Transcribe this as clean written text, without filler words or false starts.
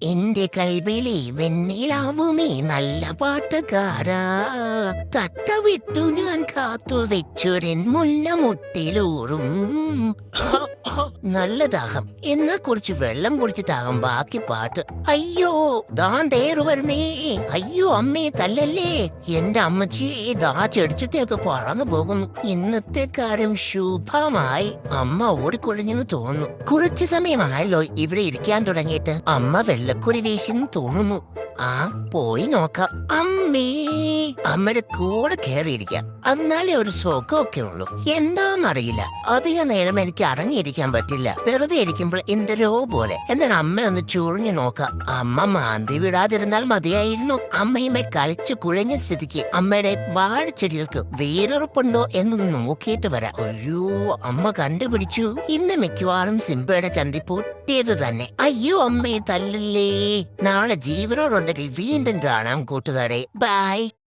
എന്റെ കൽവിലെ വെണ്ണിലാവുമേ നല്ല പാട്ടുകാരാ, തട്ട വിട്ടു ഞാൻ കാത്തു വെച്ചൊരൻ മുല്ലമുട്ടിലൂറും. നല്ല ദാഹം, എന്നാ കുറച്ച് വെള്ളം കുടിച്ചിട്ടാകും ബാക്കി പാട്ട്. അയ്യോ ദാണ്ടേറു വരുന്നേ. അയ്യോ അമ്മേ തല്ലല്ലേ. എന്റെ അമ്മച്ചി ദാ ചെടിച്ചിട്ടൊക്കെ പറന്നു പോകുന്നു. ഇന്നത്തെ കാര്യം ശുഭമായി. അമ്മ ഓടിക്കൊഴിഞ്ഞെന്ന് തോന്നുന്നു. കുറച്ചു സമയമായല്ലോ ഇവിടെ ഇരിക്കാൻ തുടങ്ങിയിട്ട്. അമ്മ വെള്ളക്കുരി വീശിന്ന് തോന്നുന്നു. ആ പോയി നോക്കാം. അമ്മേ, അമ്മയുടെ കൂടെ കയറിയിരിക്കാം. എന്നാലേ ഒരു സുഖമൊക്കെ ഉള്ളൂ. എന്താന്നറിയില്ല, അധിക നേരം എനിക്ക് അടങ്ങിയിരിക്കാൻ പറ്റില്ല. വെറുതെ ഇരിക്കുമ്പോൾ എന്തരോ പോലെ. എന്നാൽ അമ്മ ഒന്ന് ചുഴിഞ്ഞു നോക്കാം. അമ്മ മാന്തി വിടാതിരുന്നാൽ മതിയായിരുന്നു. അമ്മയുമേ കളിച്ചു കുഴഞ്ഞ സ്ഥിതിക്ക് അമ്മയുടെ വാഴച്ചെടികൾക്ക് വേരുറപ്പുണ്ടോ എന്നൊന്ന് നോക്കിയിട്ട് വരാം. അയ്യോ, അമ്മ കണ്ടുപിടിച്ചു. ഇന്ന് മിക്കവാറും സിംബയുടെ ചന്തി പൊട്ടിയത് തന്നെ. അയ്യോ അമ്മയെ തല്ലല്ലേ. നാളെ ജീവനോടുണ്ടെങ്കിൽ വീണ്ടും കാണാം കൂട്ടുകാരെ. ബൈ.